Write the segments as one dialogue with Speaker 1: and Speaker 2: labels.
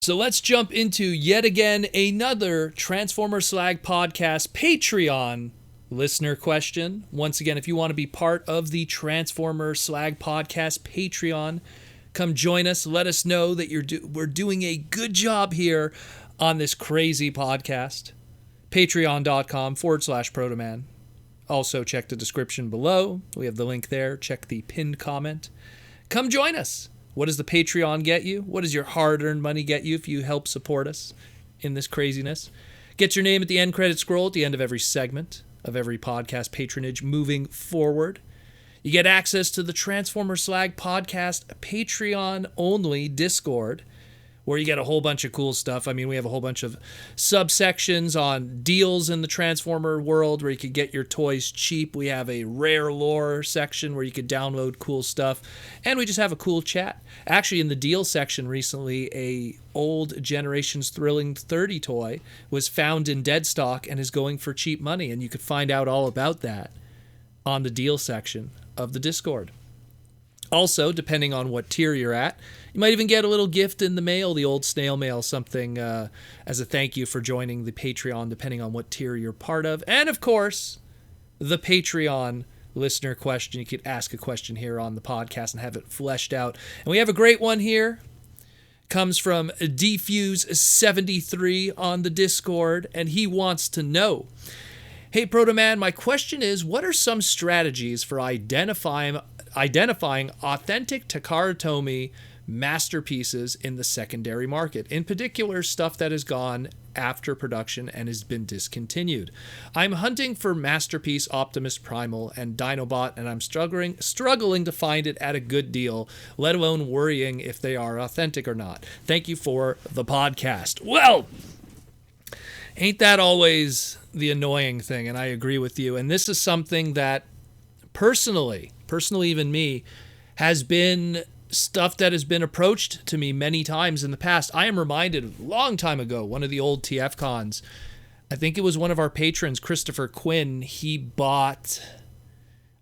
Speaker 1: So let's jump into yet again another Transformer Slag podcast Patreon listener question. Once again, if you want to be part of the Transformer Slag podcast Patreon, come join us. Let us know that we're doing a good job here on this crazy podcast. Patreon.com/Protoman. Also, check the description below. We have the link there. Check the pinned comment. Come join us. What does the Patreon get you? What does your hard-earned money get you if you help support us in this craziness? Get your name at the end credit scroll at the end of every segment of every podcast patronage moving forward. You get access to the Transformer Slag podcast Patreon-only Discord, where you get a whole bunch of cool stuff. I mean, we have a whole bunch of subsections on deals in the Transformer world where you could get your toys cheap. We have a rare lore section where you could download cool stuff. And we just have a cool chat. Actually, in the deal section recently, a old Generations Thrilling 30 toy was found in dead stock and is going for cheap money. And you could find out all about that on the deal section of the Discord. Also, depending on what tier you're at, you might even get a little gift in the mail, the old snail mail, something as a thank you for joining the Patreon, depending on what tier you're part of. And, of course, the Patreon listener question. You could ask a question here on the podcast and have it fleshed out. And we have a great one here. Comes from Defuse73 on the Discord, and he wants to know, hey, Protoman, my question is, what are some strategies for identifying authentic Takara-Tomy masterpieces in the secondary market, in particular stuff that has gone after production and has been discontinued? I'm hunting for Masterpiece Optimus Primal and Dinobot, and I'm struggling to find it at a good deal, let alone worrying if they are authentic or not. Thank you for the podcast. Well, ain't that always the annoying thing? And I agree with you. And this is something that personally even me, has been stuff that has been approached to me many times in the past. I am reminded a long time ago, one of the old TF cons, I think it was one of our patrons, Christopher Quinn, he bought,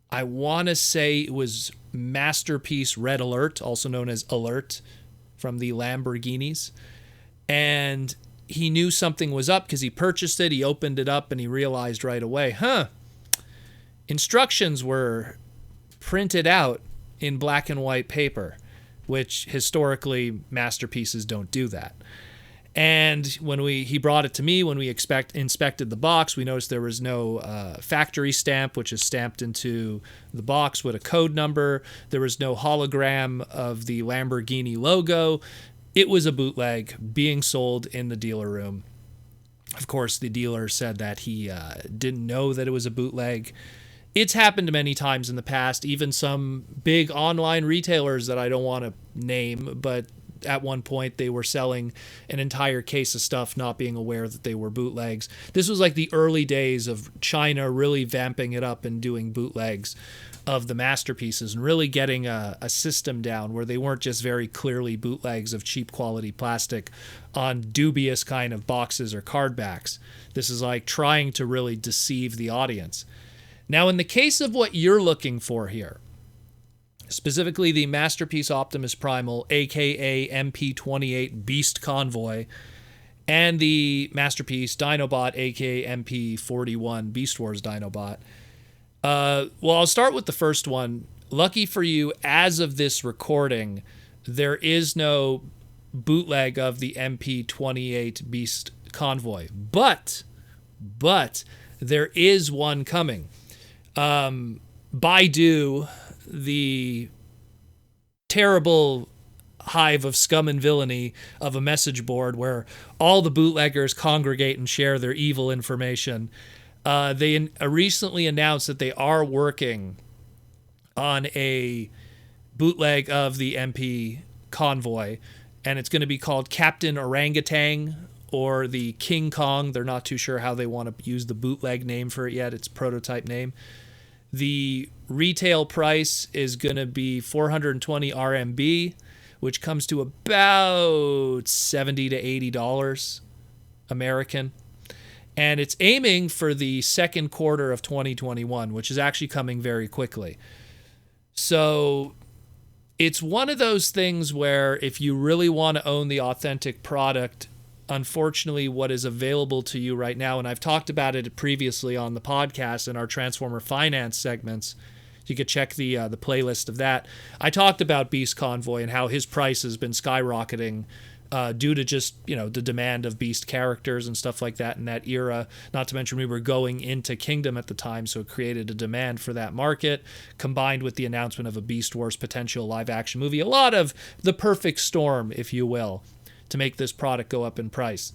Speaker 1: I want to say it was Masterpiece Red Alert, also known as Alert, from the Lamborghinis. And he knew something was up because he purchased it, he opened it up, and he realized right away, instructions were printed out in black and white paper, which historically masterpieces don't do that. And when he brought it to me, when we inspected the box, we noticed there was no factory stamp, which is stamped into the box with a code number. There was no hologram of the Lamborghini logo. It was a bootleg being sold in the dealer room. Of course, the dealer said that he didn't know that it was a bootleg. It's happened many times in the past, even some big online retailers that I don't want to name, but at one point they were selling an entire case of stuff not being aware that they were bootlegs. This was like the early days of China really vamping it up and doing bootlegs of the masterpieces and really getting a system down where they weren't just very clearly bootlegs of cheap quality plastic on dubious kind of boxes or card backs. This is like trying to really deceive the audience. Now, in the case of what you're looking for here, specifically the Masterpiece Optimus Primal, aka MP28 Beast Convoy, and the Masterpiece Dinobot, aka MP41 Beast Wars Dinobot. Well, I'll start with the first one. Lucky for you, as of this recording, there is no bootleg of the MP28 Beast Convoy, but there is one coming. Baidu, the terrible hive of scum and villainy of a message board where all the bootleggers congregate and share their evil information, they recently announced that they are working on a bootleg of the MP Convoy, and it's going to be called Captain Orangutan or the King Kong. They're not too sure how they want to use the bootleg name for it yet. It's prototype name. The retail price is going to be 420 RMB, which comes to about $70 to $80 American. And it's aiming for the second quarter of 2021, which is actually coming very quickly. So it's one of those things where if you really want to own the authentic product, unfortunately, what is available to you right now, and I've talked about it previously on the podcast in our Transformer Finance segments. You could check the playlist of that. I talked about Beast Convoy and how his price has been skyrocketing due to just, the demand of Beast characters and stuff like that in that era. Not to mention we were going into Kingdom at the time, so it created a demand for that market, combined with the announcement of a Beast Wars potential live-action movie. A lot of the perfect storm, if you will, to make this product go up in price.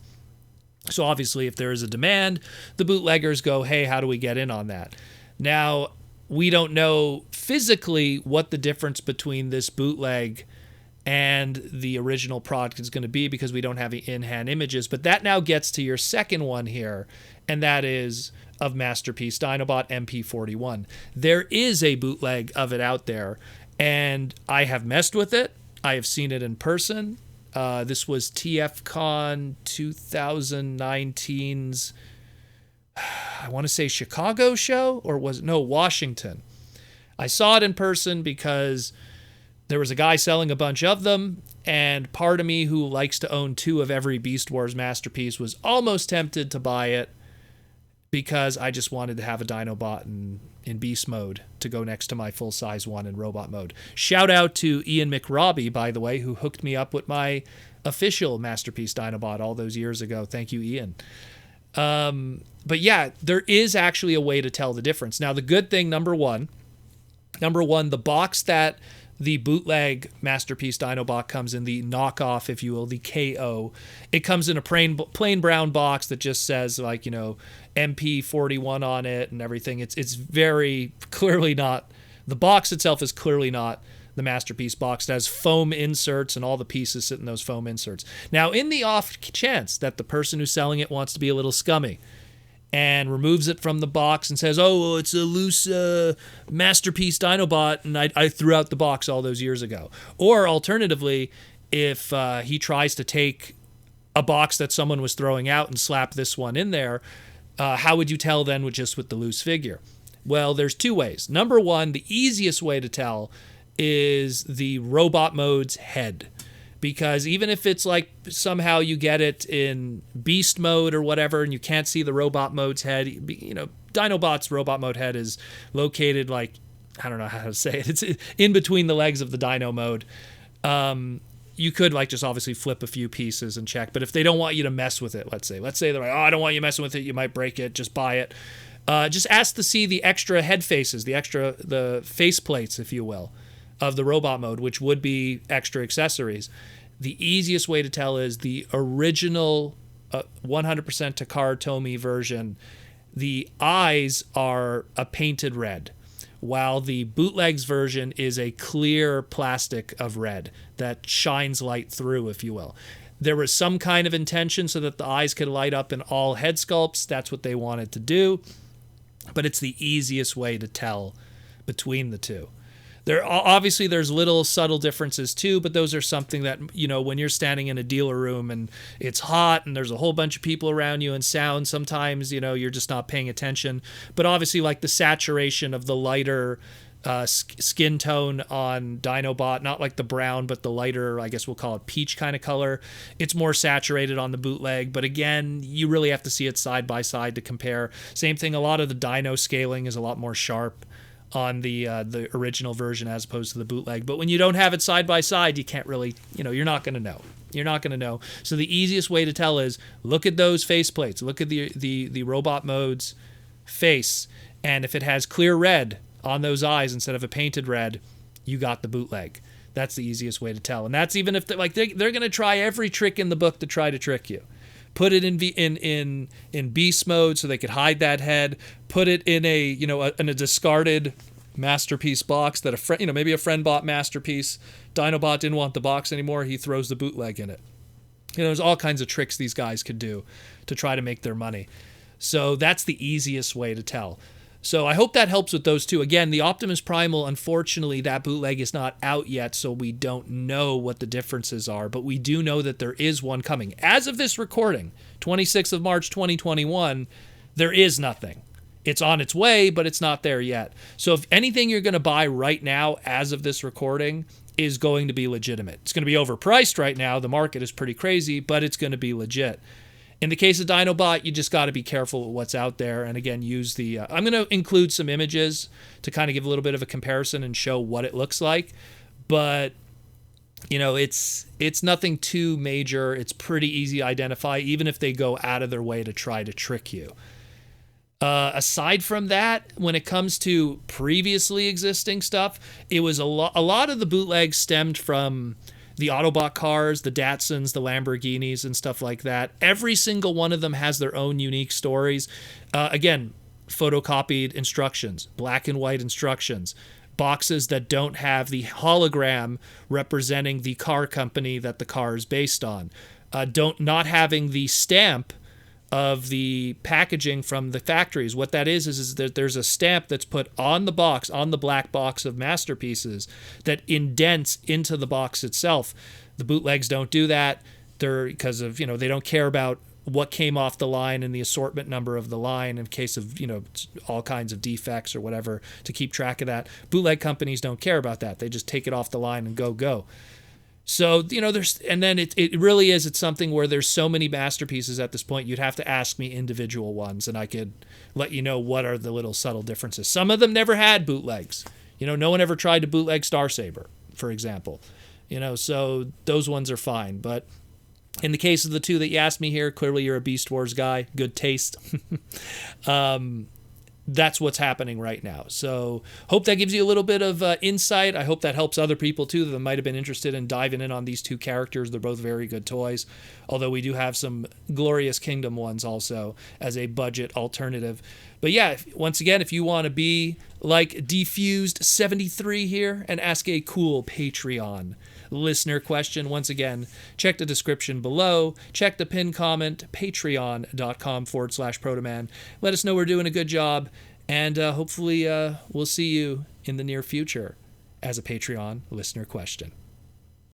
Speaker 1: So obviously, if there is a demand, the bootleggers go, hey, how do we get in on that? Now, we don't know physically what the difference between this bootleg and the original product is going to be because we don't have in-hand images. But that now gets to your second one here, and that is of Masterpiece Dinobot MP41. There is a bootleg of it out there, and I have messed with it. I have seen it in person. This was TFCon 2019's, I want to say Chicago show, or was it? No, Washington. I saw it in person because there was a guy selling a bunch of them, and part of me who likes to own 2 of every Beast Wars masterpiece was almost tempted to buy it because I just wanted to have a Dinobot in beast mode to go next to my full-size one in robot mode. Shout out to Ian McRobbie, by the way, who hooked me up with my official Masterpiece Dinobot all those years ago. Thank you, Ian. But yeah, there is actually a way to tell the difference. Now, the good thing, number one, the box that the bootleg Masterpiece Dinobot comes in, the knockoff, if you will, the KO, it comes in a plain brown box that just says, like, MP41 on it and everything. It's very clearly not, the box itself is clearly not the Masterpiece box. It has foam inserts and all the pieces sit in those foam inserts. Now, in the off chance that the person who's selling it wants to be a little scummy and removes it from the box and says, oh, well, it's a loose Masterpiece Dinobot, and I threw out the box all those years ago. Or alternatively, if he tries to take a box that someone was throwing out and slap this one in there, how would you tell then with the loose figure? Well, there's 2 ways. Number one, the easiest way to tell is the robot mode's head. Because even if it's like somehow you get it in beast mode or whatever and you can't see the robot mode's head, Dinobot's robot mode head is located like, I don't know how to say it, it's in between the legs of the Dino mode. You could just obviously flip a few pieces and check, but if they don't want you to mess with it, let's say they're like, oh, I don't want you messing with it, you might break it, just buy it. Just ask to see the extra head faces, the face plates, if you will, of the robot mode, which would be extra accessories. The easiest way to tell is the original 100% Takara-Tomy version. The eyes are a painted red, while the Bootlegs version is a clear plastic of red that shines light through, if you will. There was some kind of intention so that the eyes could light up in all head sculpts. That's what they wanted to do, but it's the easiest way to tell between the two. There's little subtle differences too, but those are something that, when you're standing in a dealer room and it's hot and there's a whole bunch of people around you and sound, sometimes, you're just not paying attention. But obviously, like the saturation of the lighter skin tone on Dinobot, not like the brown, but the lighter, I guess we'll call it peach kind of color. It's more saturated on the bootleg, but again, you really have to see it side by side to compare. Same thing, a lot of the Dino scaling is a lot more sharp on the original version as opposed to the bootleg. But when you don't have it side by side, you can't really, you're not going to know. You're not going to know. So the easiest way to tell is look at those face plates. Look at the robot mode's face. And if it has clear red on those eyes instead of a painted red, you got the bootleg. That's the easiest way to tell. And that's even if they're going to try every trick in the book to try to trick you. Put it in beast mode so they could hide that head. Put it in a discarded Masterpiece box that maybe a friend bought Masterpiece. Dinobot didn't want the box anymore. He throws the bootleg in it. There's all kinds of tricks these guys could do to try to make their money. So that's the easiest way to tell. So I hope that helps with those two. Again, the Optimus Primal, unfortunately, that bootleg is not out yet, so we don't know what the differences are, but we do know that there is one coming. As of this recording, 26th of March, 2021, there is nothing. It's on its way, but it's not there yet. So if anything you're going to buy right now, as of this recording, is going to be legitimate. It's going to be overpriced right now. The market is pretty crazy, but it's going to be legit. In the case of Dinobot, you just got to be careful with what's out there. And again, use the... I'm going to include some images to kind of give a little bit of a comparison and show what it looks like. But, you know, it's nothing too major. It's pretty easy to identify, even if they go out of their way to try to trick you. Aside from that, when it comes to previously existing stuff, it was a lot of the bootlegs stemmed from the Autobot cars, the Datsuns, the Lamborghinis, and stuff like that. Every single one of them has their own unique stories. Again, photocopied instructions, black and white instructions, boxes that don't have the hologram representing the car company that the car is based on, not having the stamp of the packaging from the factories. What that is that there's a stamp that's put on the box, on the black box of masterpieces, that indents into the box itself. The bootlegs don't do that. They're because of, you know, they don't care about what came off the line and the assortment number of the line in case of, you know, all kinds of defects or whatever, to keep track of that. Bootleg companies don't care about that. They just take it off the line and go. So, you know, it really is, it's something where there's so many masterpieces at this point, you'd have to ask me individual ones, and I could let you know what are the little subtle differences. Some of them never had bootlegs. You know, no one ever tried to bootleg Starsaber, for example. You know, so those ones are fine. But in the case of the two that you asked me here, clearly you're a Beast Wars guy, good taste. That's what's happening right now. So hope that gives you a little bit of insight. I hope that helps other people too that might have been interested in diving in on these two characters. They're both very good toys, although we do have some Glorious Kingdom ones also as a budget alternative. But yeah, once again, if you want to be like Defused 73 here and ask a cool Patreon listener question, once again, check the description below, check the pinned comment, patreon.com/protoman. Let us know we're doing a good job, and hopefully we'll see you in the near future as a Patreon listener question.